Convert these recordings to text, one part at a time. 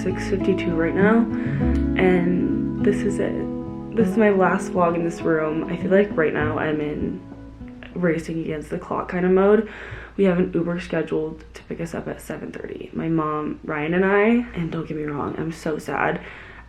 6:52 right now, and this is it. This is my last vlog in this room. I feel like right now I'm in racing against the clock kind of mode. We have an Uber scheduled to pick us up at 7:30. My mom, Ryan, and I, and don't get me wrong, I'm so sad.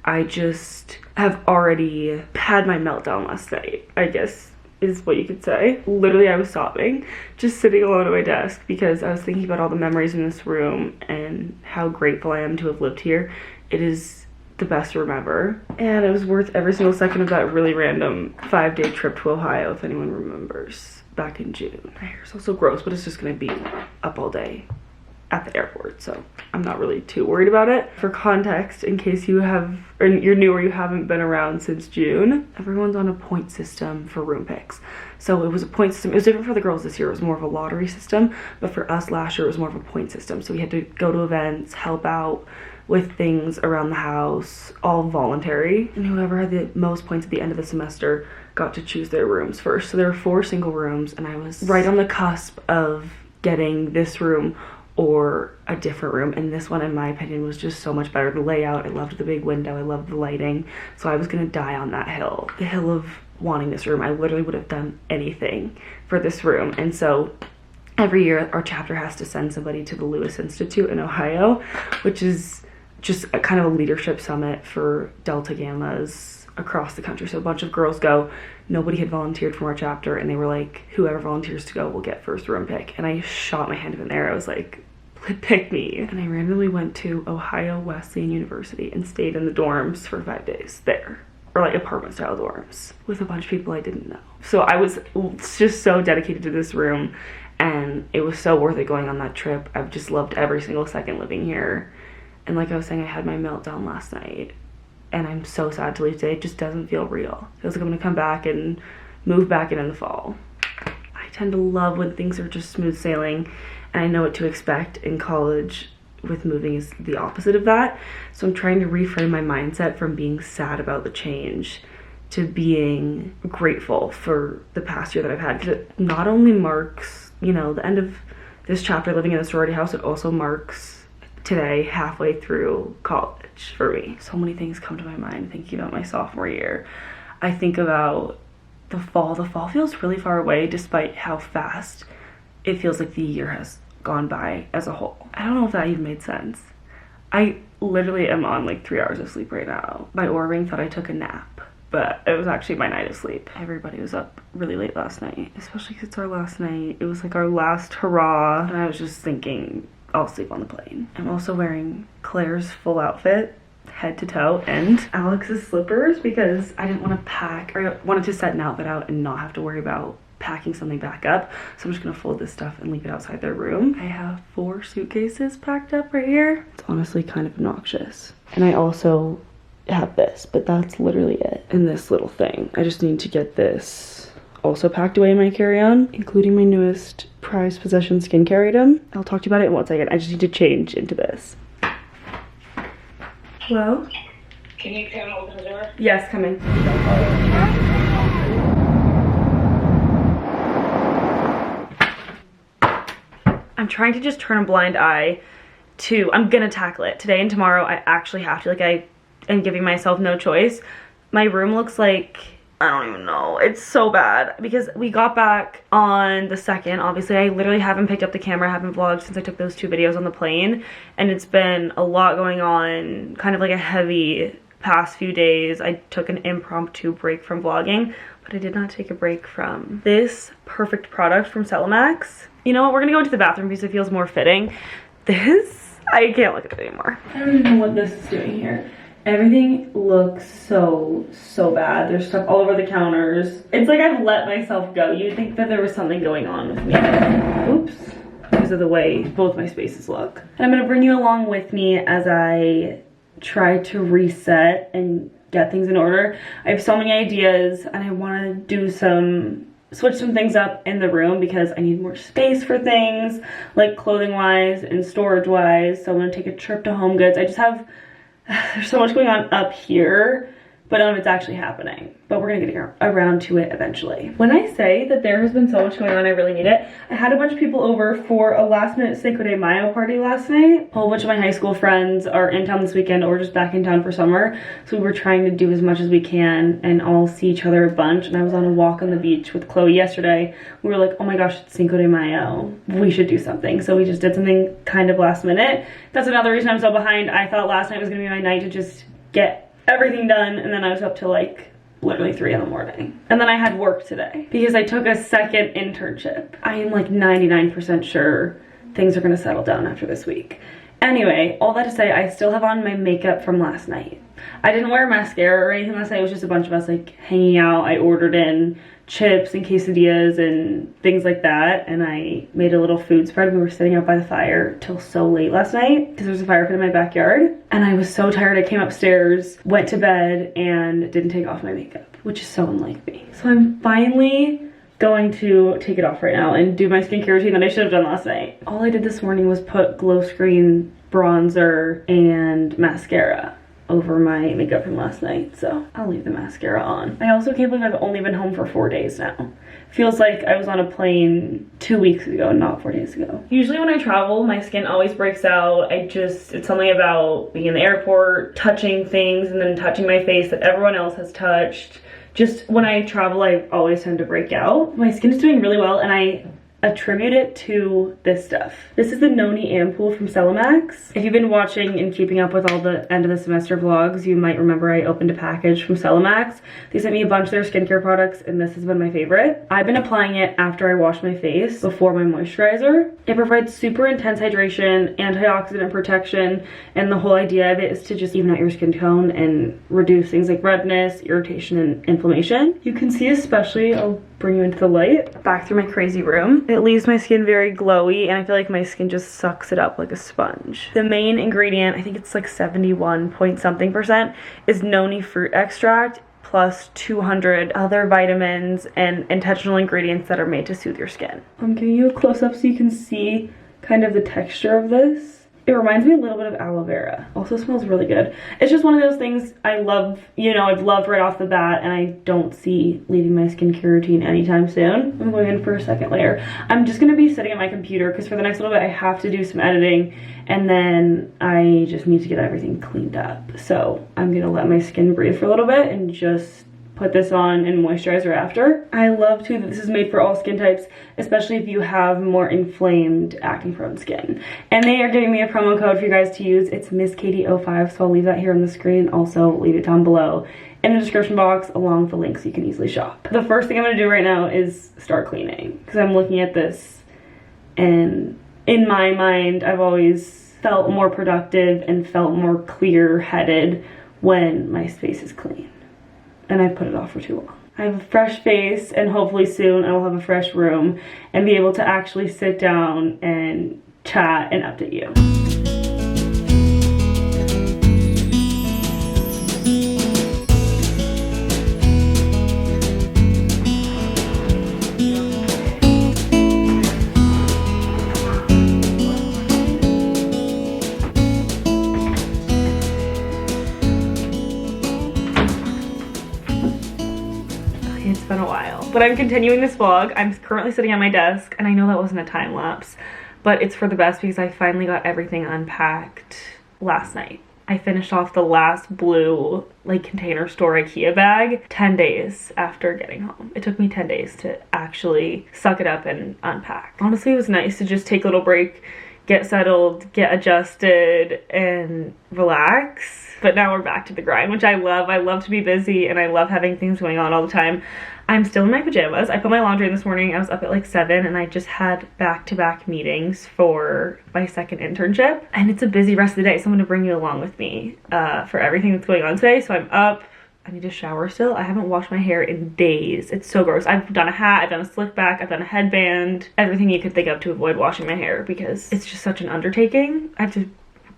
I just have already had my meltdown last night, I guess is what you could say. Literally, I was sobbing, just sitting alone at my desk because I was thinking about all the memories in this room and how grateful I am to have lived here. It is the best room ever, and it was worth every single second of that really random 5-day trip to Ohio, if anyone remembers, back in June. My hair's also gross, but it's just gonna be up all day at the airport, so I'm not really too worried about it. For context, in case you have, or you're new or you haven't been around since June, everyone's on a point system for room picks. So it was a point system. It was different for the girls this year. It was more of a lottery system, but for us last year it was more of a point system. So we had to go to events, help out with things around the house, all voluntary, and whoever had the most points at the end of the semester got to choose their rooms first. So there were 4 single rooms, and I was right on the cusp of getting this room or a different room, and this one in my opinion was just so much better. The layout, I loved the big window, I loved the lighting, so I was gonna die on that hill, the hill of wanting this room. I literally would have done anything for this room. And so every year our chapter has to send somebody to the Lewis Institute in Ohio, which is just a kind of a leadership summit for Delta Gammas across the country. So a bunch of girls go. Nobody had volunteered from our chapter, and they were like, whoever volunteers to go will get first room pick. And I shot my hand up in the air. I was like, pick me. And I randomly went to Ohio Wesleyan University and stayed in the dorms for 5 days there, or like apartment style dorms, with a bunch of people I didn't know. So I was just so dedicated to this room, and it was so worth it going on that trip. I've just loved every single second living here. And like I was saying, I had my meltdown last night, and I'm so sad to leave today. It just doesn't feel real. It feels like I'm gonna come back and move back in the fall. I tend to love when things are just smooth sailing, and I know what to expect. In college with moving is the opposite of that. So I'm trying to reframe my mindset from being sad about the change to being grateful for the past year that I've had. Because it not only marks, you know, the end of this chapter living in a sorority house, it also marks today halfway through college for me. So many things come to my mind thinking about my sophomore year. I think about the fall. The fall feels really far away despite how fast it feels like the year has gone by as a whole. I don't know if that even made sense. I literally am on like 3 hours of sleep right now. My Oura Ring thought I took a nap, but it was actually my night of sleep. Everybody was up really late last night, especially because it's our last night. It was like our last hurrah, and I was just thinking, I'll sleep on the plane. I'm also wearing Claire's full outfit, head to toe, and Alex's slippers because I didn't want to pack, or I wanted to set an outfit out and not have to worry about packing something back up. So I'm just gonna fold this stuff and leave it outside their room. I have 4 suitcases packed up right here. It's honestly kind of obnoxious. And I also have this, but that's literally it. And this little thing. I just need to get this also packed away in my carry-on, including my newest prized possession skincare item. I'll talk to you about it in 1 second. I just need to change into this. Hello? Can you come open the door? Yes, coming. I'm trying to just turn a blind eye to, I'm gonna tackle it. Today and tomorrow I actually have to, like I am giving myself no choice. My room looks like, I don't even know. It's so bad because we got back on the 2nd. Obviously, I literally haven't picked up the camera, I haven't vlogged since I took those 2 videos on the plane. And it's been a lot going on, kind of like a heavy past few days. I took an impromptu break from vlogging, but I did not take a break from this perfect product from Cellamax. You know what? We're gonna go into the bathroom because it feels more fitting. This, I can't look at it anymore. I don't even know what this is doing here. Everything looks so bad. There's stuff all over the counters. It's like I've let myself go. You'd think that there was something going on with me. Oops. Because of the way both my spaces look. And I'm gonna bring you along with me as I try to reset and get things in order. I have so many ideas, and I wanna do switch some things up in the room because I need more space for things, like clothing wise and storage wise. So I'm gonna take a trip to Home Goods. I just have, there's so much going on up here but none of it's actually happening. But we're gonna get around to it eventually. When I say that there has been so much going on, I really need it. I had a bunch of people over for a last minute Cinco de Mayo party last night. A whole bunch of my high school friends are in town this weekend or just back in town for summer. So we were trying to do as much as we can and all see each other a bunch. And I was on a walk on the beach with Chloe yesterday. We were like, oh my gosh, it's Cinco de Mayo. We should do something. So we just did something kind of last minute. That's another reason I'm so behind. I thought last night was gonna be my night to just get everything done, and then I was up till like literally 3 in the morning. And then I had work today because I took a second internship. I am like 99% sure things are gonna settle down after this week. Anyway, all that to say, I still have on my makeup from last night. I didn't wear mascara or anything last night. It was just a bunch of us like hanging out. I ordered in chips and quesadillas and things like that, and I made a little food spread. We were sitting out by the fire till so late last night because there was a fire pit in my backyard, and I was so tired. I came upstairs, went to bed, and didn't take off my makeup, which is so unlike me. So I'm finally going to take it off right now and do my skincare routine that I should have done last night. All I did this morning was put glow screen, bronzer, and mascara over my makeup from last night, so I'll leave the mascara on. I also can't believe I've only been home for 4 days now. Feels like I was on a plane 2 weeks ago, not 4 days ago. Usually when I travel, my skin always breaks out. It's something about being in the airport, touching things, and then touching my face that everyone else has touched. Just when I travel, I always tend to break out. My skin is doing really well, and I attribute it to this stuff. This is the Noni Ampoule from Cellamax. If you've been watching and keeping up with all the end of the semester vlogs, you might remember I opened a package from Cellamax. They sent me a bunch of their skincare products, and this has been my favorite. I've been applying it after I wash my face before my moisturizer. It provides super intense hydration, antioxidant protection, and the whole idea of it is to just even out your skin tone and reduce things like redness, irritation, and inflammation. You can see, especially, I'll bring you into the light, back through my crazy room. It leaves my skin very glowy, and I feel like my skin just sucks it up like a sponge. The main ingredient, I think it's like 71 point something %, is noni fruit extract plus 200 other vitamins and intentional ingredients that are made to soothe your skin. I'm giving you a close-up so you can see kind of the texture of this. It reminds me a little bit of aloe vera. Also smells really good. It's just one of those things I love, you know, I've loved right off the bat, and I don't see leaving my skincare routine anytime soon. I'm going in for a second layer. I'm just gonna be sitting at my computer because for the next little bit I have to do some editing, and then I just need to get everything cleaned up. So I'm gonna let my skin breathe for a little bit and just put this on and moisturizer after. I love too that this is made for all skin types, especially if you have more inflamed, acne prone skin. And they are giving me a promo code for you guys to use. It's MissKatie05, so I'll leave that here on the screen. Also leave it down below in the description box along with the link so you can easily shop. The first thing I'm gonna do right now is start cleaning because I'm looking at this, and in my mind I've always felt more productive and felt more clear-headed when my space is clean. And I've put it off for too long. I have a fresh face, and hopefully soon I will have a fresh room and be able to actually sit down and chat and update you. It's been a while, but I'm continuing this vlog. I'm currently sitting at my desk, and I know that wasn't a time lapse, but it's for the best because I finally got everything unpacked last night. I finished off the last blue like container store IKEA bag 10 days after getting home. It took me 10 days to actually suck it up and unpack. Honestly, it was nice to just take a little break, get settled, get adjusted, and relax. But now we're back to the grind, which I love. I love to be busy, and I love having things going on all the time. I'm still in my pajamas. I put my laundry in this morning. I was up at like 7, and I just had back-to-back meetings for my second internship. And it's a busy rest of the day, so I'm gonna bring you along with me for everything that's going on today. So I'm up. I need to shower still. I haven't washed my hair in days. It's so gross. I've done a hat, I've done a slick back, I've done a headband, everything you could think of to avoid washing my hair because it's just such an undertaking. I have to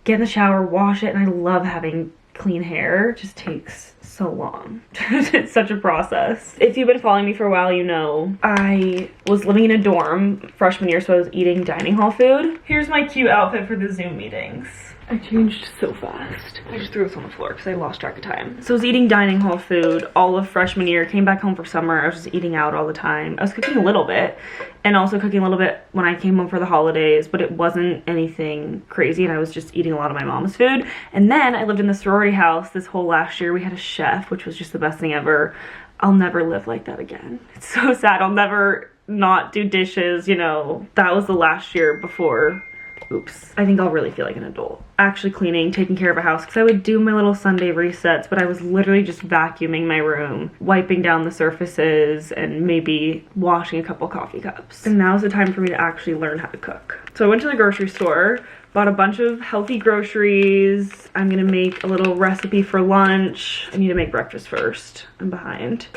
get in the shower, wash it, and I love having clean hair. It just takes so long. It's such a process. If you've been following me for a while, you know I was living in a dorm freshman year, so I was eating dining hall food. Here's my cute outfit for the Zoom meetings. I changed so fast. I just threw this on the floor because I lost track of time. So I was eating dining hall food all of freshman year, came back home for summer. I was just eating out all the time. I was cooking a little bit and also cooking a little bit when I came home for the holidays, but it wasn't anything crazy and I was just eating a lot of my mom's food. And then I lived in the sorority house this whole last year. We had a chef, which was just the best thing ever. I'll never live like that again. It's so sad. I'll never not do dishes, you know. That was the last year before. Oops. I think I'll really feel like an adult. Actually cleaning, taking care of a house, because I would do my little Sunday resets, but I was literally just vacuuming my room, wiping down the surfaces, and maybe washing a couple coffee cups. And now's the time for me to actually learn how to cook. So I went to the grocery store, bought a bunch of healthy groceries. I'm gonna make a little recipe for lunch. I need to make breakfast first. I'm behind.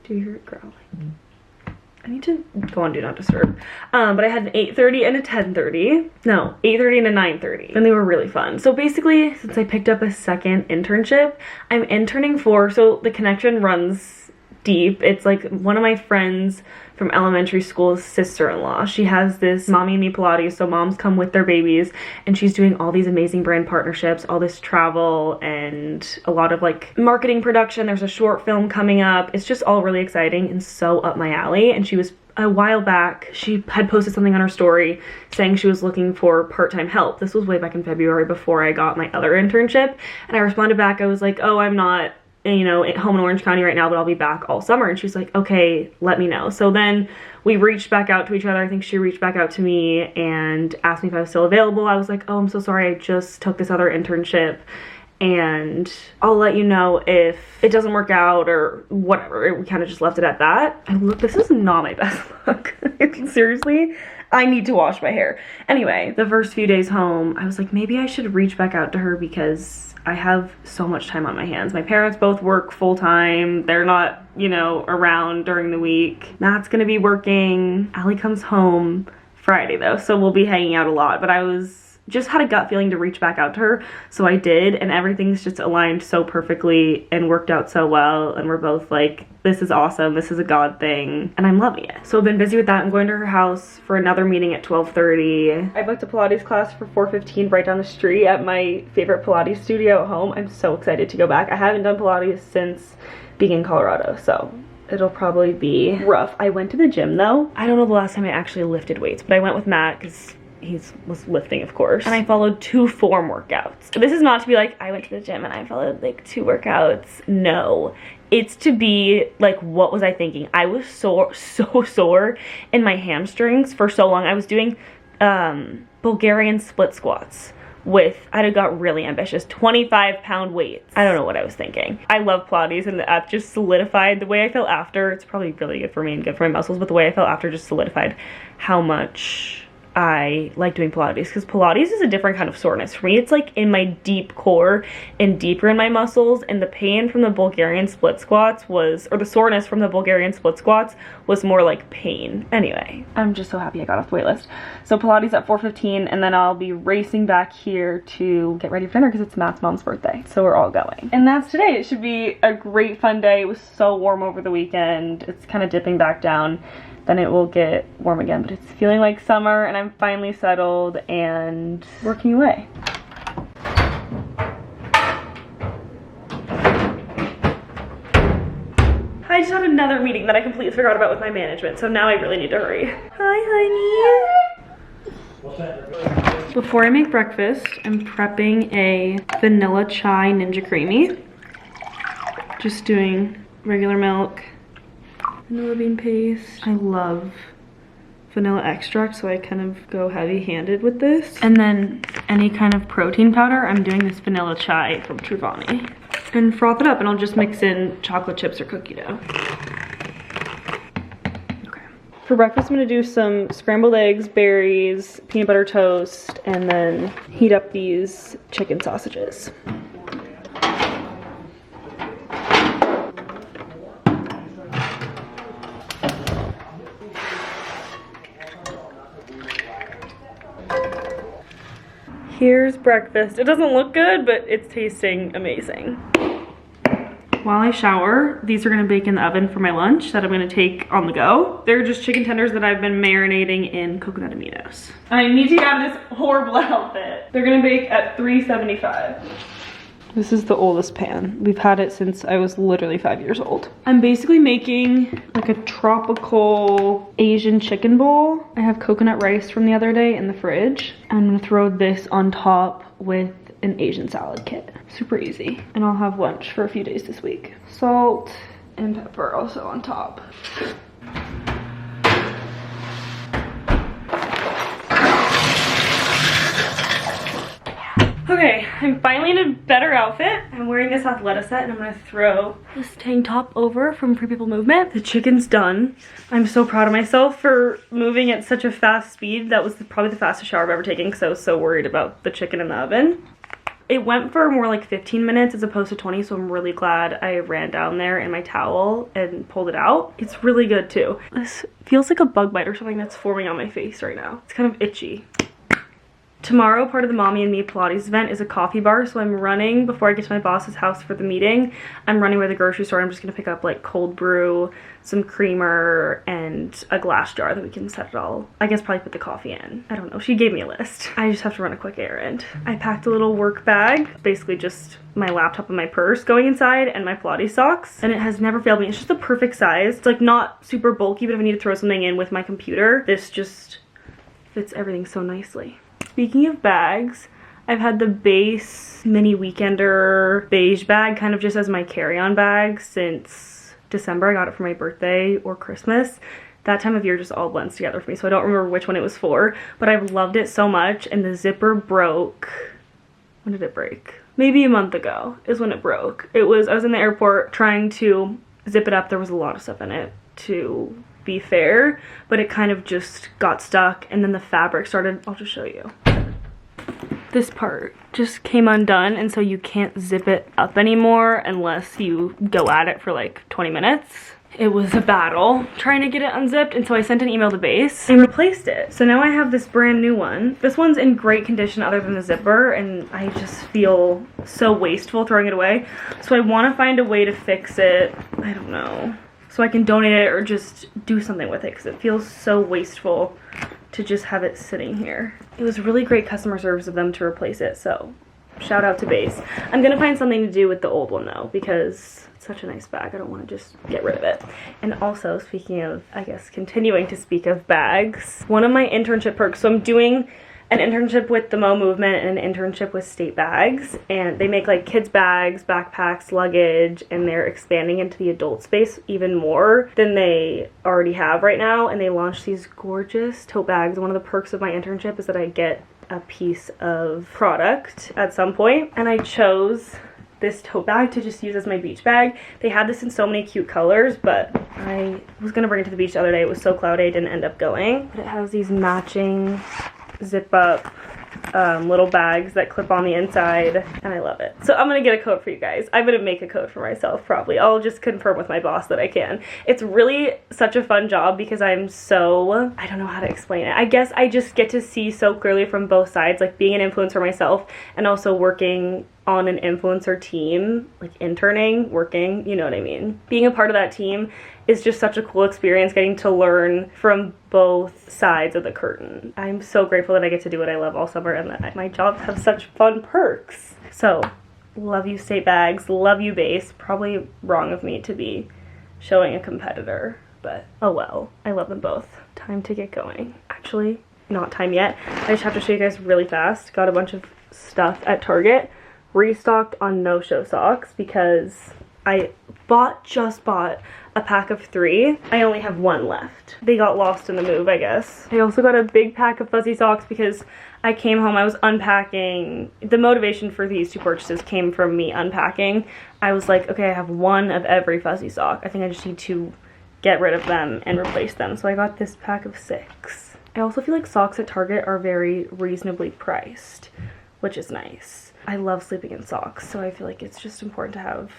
Do you hear it growling? I need to go on Do Not Disturb. But I had an 8:30 and a 10:30. No, 8:30 and a 9:30. And they were really fun. So basically, since I picked up a second internship, I'm interning for, so the connection runs deep. It's like one of my friends from elementary school's sister-in-law. She has this Mommy and Me Pilates, so moms come with their babies, and she's doing all these amazing brand partnerships, all this travel, and a lot of like marketing production. There's a short film coming up. It's just all really exciting and so up my alley. And she was, a while back, she had posted something on her story saying she was looking for part-time help. This was way back in February before I got my other internship. And I responded back, I was like, oh, I'm not, you know, at home in Orange County right now, but I'll be back all summer. And she's like, okay, let me know. So then we reached back out to each other. I think she reached back out to me and asked me if I was still available. I was like, oh, I'm so sorry. I just took this other internship and I'll let you know if it doesn't work out or whatever. We kind of just left it at that. And look, this is not my best look. Seriously, I need to wash my hair. Anyway, the first few days home, I was like, maybe I should reach back out to her because I have so much time on my hands. My parents both work full-time. They're not, you know, around during the week. Matt's gonna be working. Allie comes home Friday though, so we'll be hanging out a lot. But I just had a gut feeling to reach back out to her, so I did, and everything's just aligned so perfectly and worked out so well, and we're both like, this is awesome, this is a God thing, and I'm loving it. So I've been busy with that. I'm going to her house for another meeting at 12:30. I booked a Pilates class for 4:15 right down the street at my favorite Pilates studio at home. I'm so excited to go back. I haven't done Pilates since being in Colorado, so it'll probably be rough. I went to the gym though. I don't know the last time I actually lifted weights, but I went with Matt because he was lifting, of course. And I followed 2 form workouts. This is not to be like, I went to the gym and I followed like 2 workouts. No. It's to be like, what was I thinking? I was so sore in my hamstrings for so long. I was doing Bulgarian split squats with, I got really ambitious, 25-pound weights. I don't know what I was thinking. I love Pilates, and the app just solidified the way I felt after. It's probably really good for me and good for my muscles, but the way I felt after just solidified how much I like doing Pilates, because Pilates is a different kind of soreness. For me, it's like in my deep core and deeper in my muscles, and the pain from the Bulgarian split squats was, or the soreness from the Bulgarian split squats was more like pain. Anyway, I'm just so happy I got off the wait list. So Pilates at 4:15, and then I'll be racing back here to get ready for dinner because it's Matt's mom's birthday. So we're all going. And that's today. It should be a great fun day. It was so warm over the weekend. It's kind of dipping back down. Then it will get warm again, but it's feeling like summer, and I'm finally settled and working away. I just had another meeting that I completely forgot about with my management, so now I really need to hurry. Hi, honey. Before I make breakfast, I'm prepping a vanilla chai ninja creamy. Just doing regular milk, vanilla bean paste. I love vanilla extract, so I kind of go heavy-handed with this. And then any kind of protein powder, I'm doing this vanilla chai from Truvani. And froth it up, and I'll just mix in chocolate chips or cookie dough. Okay. For breakfast, I'm gonna do some scrambled eggs, berries, peanut butter toast, and then heat up these chicken sausages. Here's breakfast. It doesn't look good, but it's tasting amazing. while I shower, these are gonna bake in the oven for my lunch that I'm gonna take on the go. They're just chicken tenders that I've been marinating in coconut aminos. I need to get out of this horrible outfit. They're gonna bake at 375. This is the oldest pan. We've had it since I was literally 5 years old. I'm basically making like a tropical Asian chicken bowl. I have coconut rice from the other day in the fridge. I'm gonna throw this on top with an Asian salad kit. Super easy. And I'll have lunch for a few days this week. Salt and pepper also on top. Okay, I'm finally in a better outfit. I'm wearing this athleta set and I'm gonna throw this tank top over from Free People Movement. The chicken's done. I'm so proud of myself for moving at such a fast speed. That was probably the fastest shower I've ever taken because I was so worried about the chicken in the oven. It went for more like 15 minutes as opposed to 20, so I'm really glad I ran down there in my towel and pulled it out. It's really good too. This feels like a bug bite or something that's forming on my face right now. It's kind of itchy. Tomorrow, part of the Mommy and Me Pilates event is a coffee bar, so I'm running before I get to my boss's house for the meeting. I'm running by the grocery store. I'm just gonna pick up like cold brew, some creamer, and a glass jar that we can set it all. I guess probably put the coffee in. I don't know, she gave me a list. I just have to run a quick errand. I packed a little work bag, basically just my laptop and my purse going inside and my Pilates socks, and it has never failed me. It's just the perfect size. It's like not super bulky, but if I need to throw something in with my computer, this just fits everything so nicely. Speaking of bags, I've had the base mini weekender beige bag kind of just as my carry-on bag since December. I got it for my birthday or Christmas. That time of year just all blends together for me, so I don't remember which one it was for, but I've loved it so much, and the zipper broke. When did it break? Maybe a month ago is when it broke. I was in the airport trying to zip it up. There was a lot of stuff in it to be fair, but it kind of just got stuck, and then the fabric started, I'll just show you. This part just came undone, and so you can't zip it up anymore unless you go at it for like 20 minutes. It was a battle trying to get it unzipped, and so I sent an email to Base and replaced it. So now I have this brand new one. This one's in great condition other than the zipper, and I just feel so wasteful throwing it away. So I want to find a way to fix it. I don't know. So I can donate it or just do something with it because it feels so wasteful to just have it sitting here. It was really great customer service of them to replace it, so shout out to Base. I'm gonna find something to do with the old one though, because it's such a nice bag. I don't want to just get rid of it. And also, speaking of, I guess, continuing to speak of bags, one of my internship perks, so I'm doing an internship with the Mo Movement and an internship with State Bags, and they make like kids bags, backpacks, luggage, and they're expanding into the adult space even more than they already have right now, and they launched these gorgeous tote bags. One of the perks of my internship is that I get a piece of product at some point, and I chose this tote bag to just use as my beach bag. They had this in so many cute colors, but I was gonna bring it to the beach the other day. It was so cloudy I didn't end up going, but it has these matching zip up little bags that clip on the inside, and I love it. So I'm gonna get a code for you guys. I'm gonna make a code for myself probably. I'll just confirm with my boss that I can. It's really such a fun job because I'm so, I don't know how to explain it. I guess I just get to see so clearly from both sides, like being an influencer myself and also working on an influencer team, like interning, working, you know what I mean? Being a part of that team is just such a cool experience, getting to learn from both sides of the curtain. I'm so grateful that I get to do what I love all summer and that my jobs have such fun perks. So, love you State Bags, love you Base. Probably wrong of me to be showing a competitor, but oh well, I love them both. Time to get going. Actually, not time yet. I just have to show you guys really fast. Got a bunch of stuff at Target. Restocked on no-show socks because I just bought a pack of 3. I only have 1 left. They got lost in the move, I guess. I also got a big pack of fuzzy socks because I came home, I was unpacking. The motivation for these 2 purchases came from me unpacking. I was like, okay, I have 1 of every fuzzy sock. I think I just need to get rid of them and replace them. So I got this pack of 6. I also feel like socks at Target are very reasonably priced, which is nice. I love sleeping in socks, so I feel like it's just important to have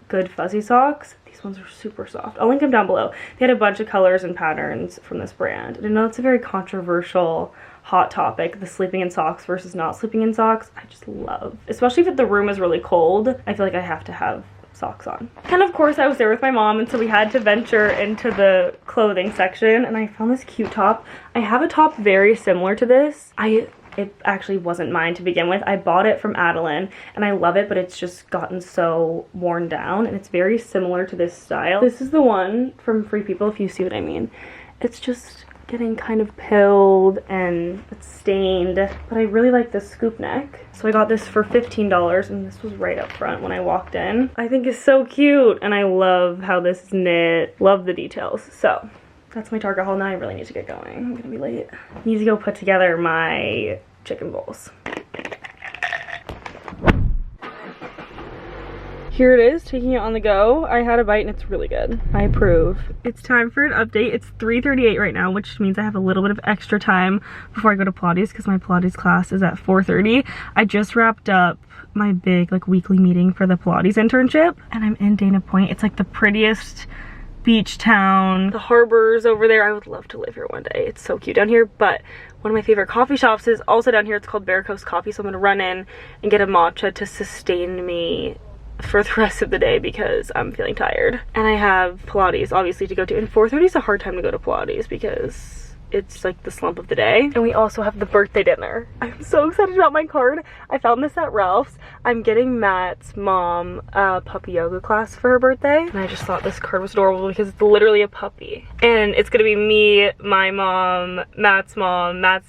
good fuzzy socks. These ones are super soft. I'll link them down below. They had a bunch of colors and patterns from this brand. And I know it's a very controversial, hot topic, the sleeping in socks versus not sleeping in socks. I just love, especially if the room is really cold, I feel like I have to have socks on. And of course I was there with my mom, and so we had to venture into the clothing section, and I found this cute top. I have a top very similar to this. It actually wasn't mine to begin with. I bought it from Adeline and I love it, but it's just gotten so worn down, and it's very similar to this style. This is the one from Free People, if you see what I mean. It's just getting kind of pilled and it's stained, but I really like this scoop neck. So I got this for $15, and this was right up front when I walked in. I think it's so cute, and I love how this is knit. Love the details. So that's my Target haul. Now I really need to get going. I'm gonna be late. I need to go put together my chicken bowls. Here it is, taking it on the go. I had a bite and it's really good. I approve. It's time for an update. It's 3:38 right now, which means I have a little bit of extra time before I go to Pilates, because my Pilates class is at 4:30. I just wrapped up my big like weekly meeting for the Pilates internship, and I'm in Dana Point. It's like the prettiest beach town. The harbor's over there. I would love to live here one day. It's so cute down here. But one of my favorite coffee shops is also down here. It's called Bear Coast Coffee. So I'm gonna run in and get a matcha to sustain me for the rest of the day because I'm feeling tired. And I have Pilates obviously to go to, and 4:30 is a hard time to go to Pilates because it's like the slump of the day. And we also have the birthday dinner. I'm so excited about my card. I found this at Ralph's. I'm getting Matt's mom a puppy yoga class for her birthday, and I just thought this card was adorable because it's literally a puppy. And it's gonna be me, my mom, Matt's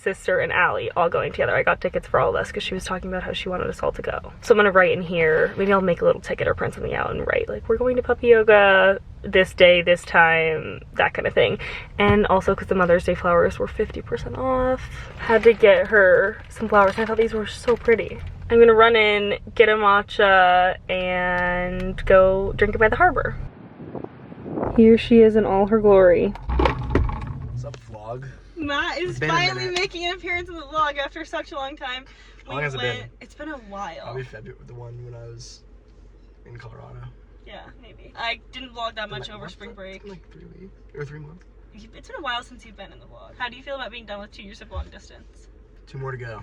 sister, and Allie all going together. I got tickets for all of us because she was talking about how she wanted us all to go. So I'm gonna write in here, maybe I'll make a little ticket or print something out and write like, we're going to puppy yoga this day, this time, that kind of thing. And also because the Mother's Day flowers were 50% off, had to get her some flowers, and I thought these were so pretty. I'm gonna run in, get a matcha, and go drink it by the harbor. Here she is in all her glory. What's up, vlog? Matt is finally making an appearance in the vlog after such a long time. How long has it been? It's been a while. Probably February, the one when I was in Colorado. Yeah, maybe. I didn't vlog that much over spring break. Like 3 weeks or 3 months. It's been a while since you've been in the vlog. How do you feel about being done with 2 years of long distance? 2 more to go.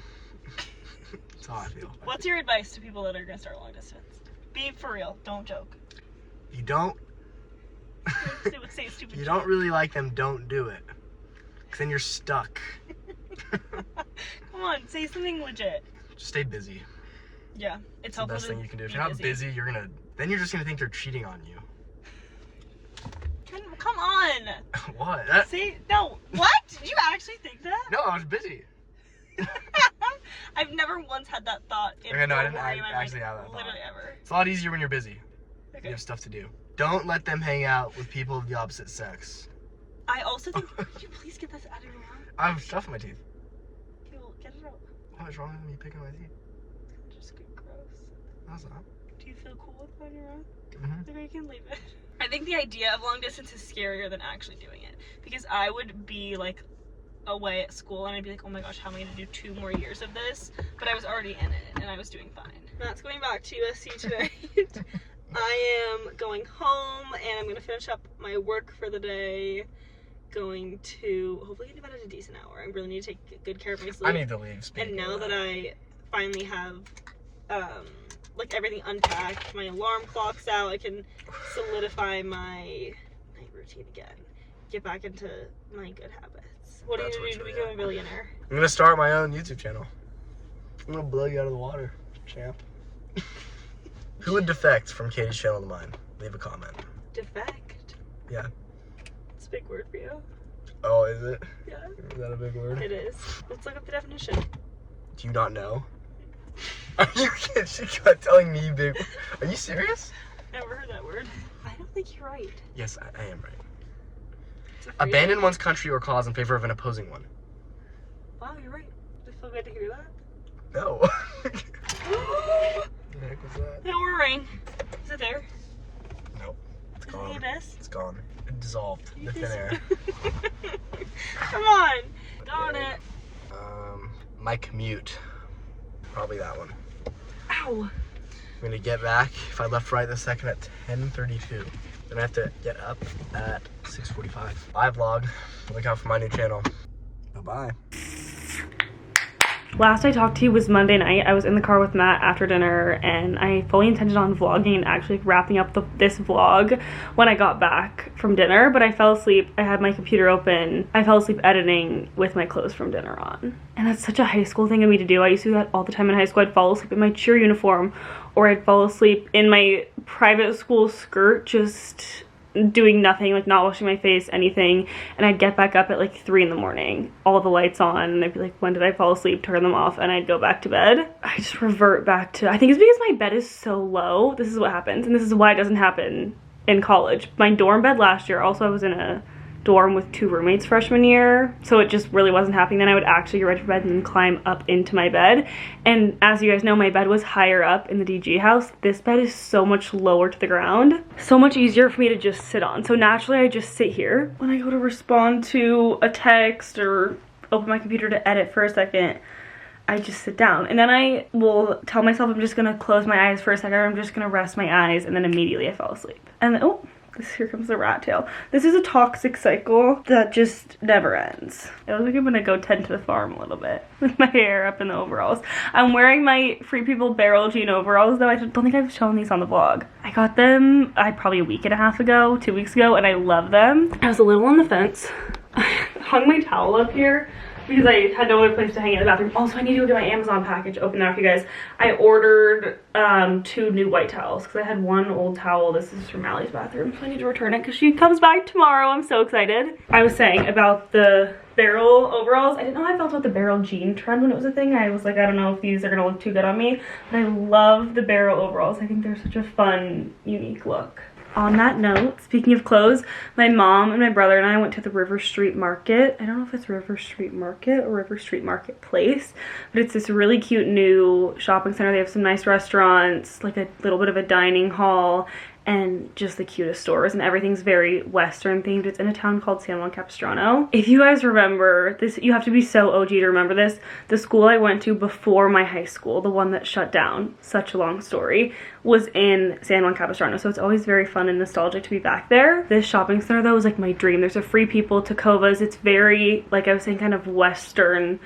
That's how I feel. What's your advice to people that are gonna start long distance? Be for real. Don't joke. You don't. Say a stupid You joke. don't really like them. Don't do it. Cause then you're stuck. Come on, say something legit. Just stay busy. Yeah, it's the helpful. best thing you can do. If you're not busy, then you're just gonna think they're cheating on you. Come on. What? No. What? Did you actually think that? No, I was busy. I've never once had that thought. Okay, no, I didn't actually have that thought. Literally ever. It's a lot easier when you're busy. Okay. You have stuff to do. Don't let them hang out with people of the opposite sex. I also think. Could you please get this out of your mouth? I have stuff in my teeth. Okay, well, get it out. What is wrong with me picking my teeth? It's just good gross. That's not. Do you feel cool with that on your own? Mm-hmm. Maybe I can leave it. I think the idea of long distance is scarier than actually doing it, because I would be like away at school and I'd be like, oh my gosh, how am I gonna do 2 more years of this? But I was already in it and I was doing fine. Matt's going back to USC today. I am going home and I'm gonna finish up my work for the day. Going to hopefully get to bed at a decent hour. I really need to take good care of my sleep. I need to leave. And now that I finally have like everything unpacked, my alarm clock's out, I can solidify my night routine again. Get back into my good habits. What are you gonna do to become a billionaire? I'm gonna start my own YouTube channel. I'm gonna blow you out of the water, champ. Who would defect from Katie's channel to mine? Leave a comment. Defect? Yeah. It's a big word for you. Oh, is it? Yeah. Is that a big word? It is. Let's look up the definition. Do you not know? Are you kidding? She kept telling me big. Are you serious? Never heard that word. I don't think you're right. Yes, I am right. It's a phrase. Abandon one's country or cause in favor of an opposing one. Wow, you're right. Does it feel good to hear that? No. What the heck was that? No, we're ring. Is it there? Nope. It's Is it gone. the abyss? It's gone. It dissolved in the thin air. Come on. Darn it. My commute. Probably that one. Ow. I'm gonna get back, if I left right this second, at 10:32. Then I have to get up at 6:45. Bye vlog. Look out for my new channel. Bye-bye. Last I talked to you was Monday night. I was in the car with Matt after dinner, and I fully intended on vlogging and actually wrapping up this vlog when I got back from dinner, but I fell asleep. I had my computer open. I fell asleep editing with my clothes from dinner on. And that's such a high school thing of me to do. I used to do that all the time in high school. I'd fall asleep in my cheer uniform, or I'd fall asleep in my private school skirt, just doing nothing, like not washing my face, anything, and I'd get back up at like 3 in the morning, all the lights on, and I'd be like, when did I fall asleep? Turn them off, and I'd go back to bed. I just revert back to, I think it's because my bed is so low. This is what happens, and this is why it doesn't happen in college. My dorm bed last year, also I was in a dorm with 2 roommates freshman year, so it just really wasn't happening. Then I would actually get ready for bed and then climb up into my bed, and as you guys know, my bed was higher up in the DG house. This bed is so much lower to the ground, so much easier for me to just sit on. So naturally I just sit here. When I go to respond to a text or open my computer to edit for a second, I just sit down, and then I will tell myself I'm just gonna close my eyes for a second, or I'm just gonna rest my eyes, and then immediately I fall asleep. And then, oh, here comes the rat tail. This is a toxic cycle that just never ends. It looks like I'm gonna go tend to the farm a little bit with my hair up in the overalls. I'm wearing my Free People barrel jean overalls, though I don't think I've shown these on the vlog. I got them probably a week and a half ago, 2 weeks ago, and I love them. I was a little on the fence. I hung my towel up here because I had no other place to hang it in the bathroom. Also, I need to go get my Amazon package, open that for you guys. I ordered 2 new white towels because I had 1 old towel. This is from Allie's bathroom, so I need to return it because she comes back tomorrow. I'm so excited. I was saying about the barrel overalls. I didn't know how I felt about the barrel jean trend when it was a thing. I was like, I don't know if these are gonna look too good on me, but I love the barrel overalls. I think they're such a fun, unique look. On that note, speaking of clothes, my mom and my brother and I went to the River Street Market. I don't know if it's River Street Market or River Street Marketplace, but it's this really cute new shopping center. They have some nice restaurants, like a little bit of a dining hall, and just the cutest stores, and everything's very Western themed. It's in a town called San Juan Capistrano. If you guys remember this, you have to be so OG to remember this. The school I went to before my high school, the one that shut down, such a long story, was in San Juan Capistrano, so it's always very fun and nostalgic to be back there. This shopping center though is like my dream. There's a Free People, Tacovas. It's very, like I was saying, kind of Western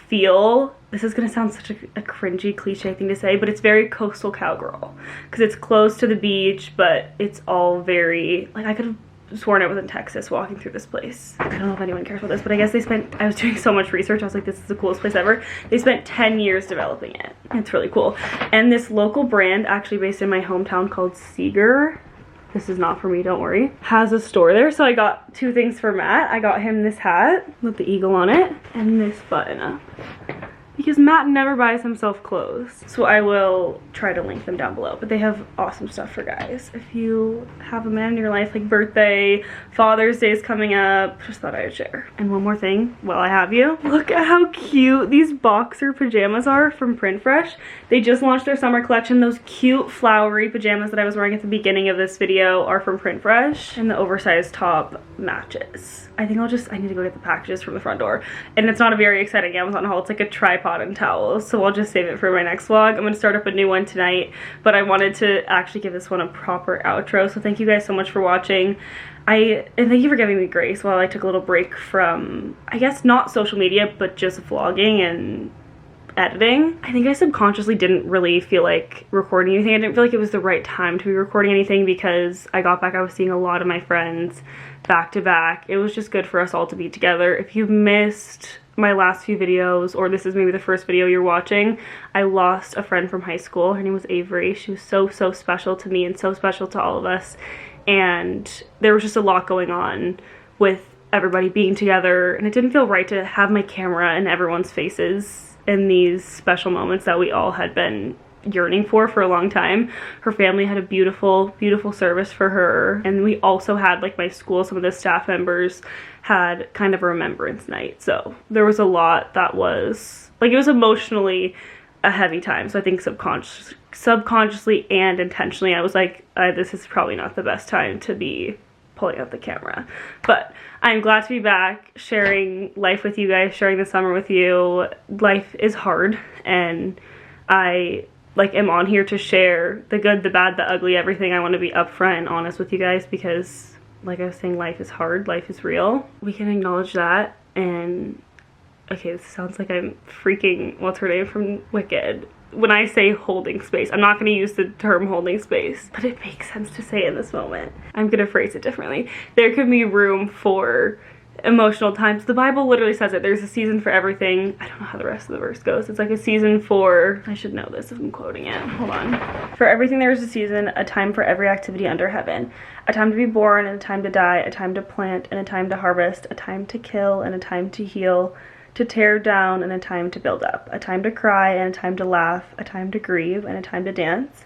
feel. This is gonna sound such a cringy cliche thing to say, but it's very coastal cowgirl because it's close to the beach, but it's all very, like, I could have sworn it was in Texas walking through this place. I don't know if anyone cares about this, but I guess I was doing so much research. I was like, this is the coolest place ever. They spent 10 years developing it. It's really cool. And this local brand, actually based in my hometown, called Seeger, this is not for me, don't worry, has a store there. So I got 2 things for Matt. I got him this hat with the eagle on it and this button up, because Matt never buys himself clothes. So I will try to link them down below, but they have awesome stuff for guys. If you have a man in your life, like birthday, Father's Day is coming up, just thought I would share. And one more thing while I have you, look at how cute these boxer pajamas are from Print Fresh. They just launched their summer collection. Those cute flowery pajamas that I was wearing at the beginning of this video are from Print Fresh, and the oversized top matches. I think I need to go get the packages from the front door. And it's not a very exciting Amazon haul. It's like a tripod and towels, so I'll just save it for my next vlog. I'm gonna start up a new one tonight, but I wanted to actually give this one a proper outro. So thank you guys so much for watching. And thank you for giving me grace while I took a little break from, I guess, not social media, but just vlogging and editing. I think I subconsciously didn't really feel like recording anything. I didn't feel like it was the right time to be recording anything because I got back, I was seeing a lot of my friends back to back. It was just good for us all to be together. If you've missed my last few videos, or this is maybe the first video you're watching, I lost a friend from high school. Her name was Avery. She was so special to me and so special to all of us, and there was just a lot going on with everybody being together, and it didn't feel right to have my camera in everyone's faces in these special moments that we all had been yearning for a long time. Her family had a beautiful service for her, and we also had, like, my school, some of the staff members had kind of a remembrance night, so there was a lot that was, like, it was emotionally a heavy time. So I think subconsciously and intentionally I was like, this is probably not the best time to be pulling out the camera, but I'm glad to be back sharing life with you guys, sharing the summer with you. Life is hard, and I am on here to share the good, the bad, the ugly, everything. I want to be upfront and honest with you guys because, like I was saying, life is hard, life is real. We can acknowledge that and okay, this sounds like I'm freaking, what's her name from Wicked? When I say holding space, I'm not going to use the term holding space, but it makes sense to say in this moment. I'm going to phrase it differently. There can be room for emotional times. The Bible literally says it. There's a season for everything. I don't know how the rest of the verse goes. It's like a season for, I should know this if I'm quoting it. Hold on. For everything there is a season, a time for every activity under heaven. A time to be born and a time to die, a time to plant and a time to harvest, a time to kill and a time to heal, to tear down and a time to build up, a time to cry and a time to laugh, a time to grieve and a time to dance,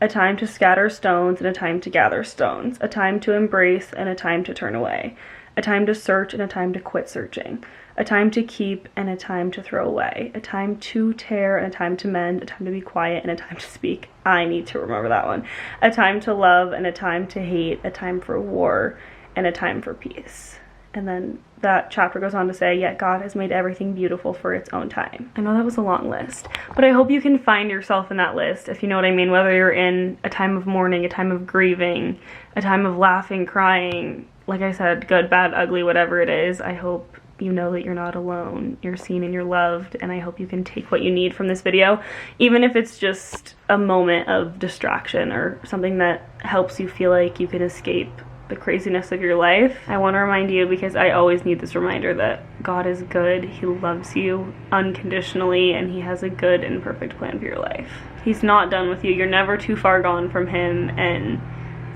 a time to scatter stones and a time to gather stones, a time to embrace and a time to turn away, a time to search and a time to quit searching, a time to keep and a time to throw away, a time to tear and a time to mend, a time to be quiet and a time to speak. I need to remember that one. A time to love and a time to hate, a time for war and a time for peace. And then that chapter goes on to say, yet God has made everything beautiful for its own time. I know that was a long list, but I hope you can find yourself in that list, if you know what I mean, whether you're in a time of mourning, a time of grieving, a time of laughing, crying, like I said, good, bad, ugly, whatever it is. I hope you know that you're not alone, you're seen and you're loved, and I hope you can take what you need from this video, even if it's just a moment of distraction or something that helps you feel like you can escape the craziness of your life. I want to remind you, because I always need this reminder, that God is good, he loves you unconditionally, and he has a good and perfect plan for your life. He's not done with you. You're never too far gone from him, and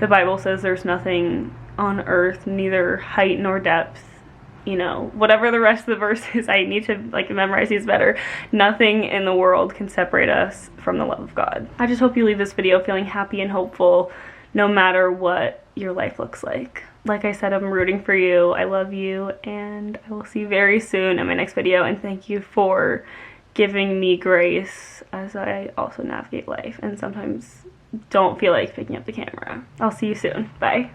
the Bible says there's nothing on earth, neither height nor depth, you know, whatever the rest of the verse is. I need to like memorize these better. Nothing in the world can separate us from the love of God. I just hope you leave this video feeling happy and hopeful, no matter what your life looks like. Like I said, I'm rooting for you. I love you, and I will see you very soon in my next video. And thank you for giving me grace as I also navigate life and sometimes don't feel like picking up the camera. I'll see you soon. Bye.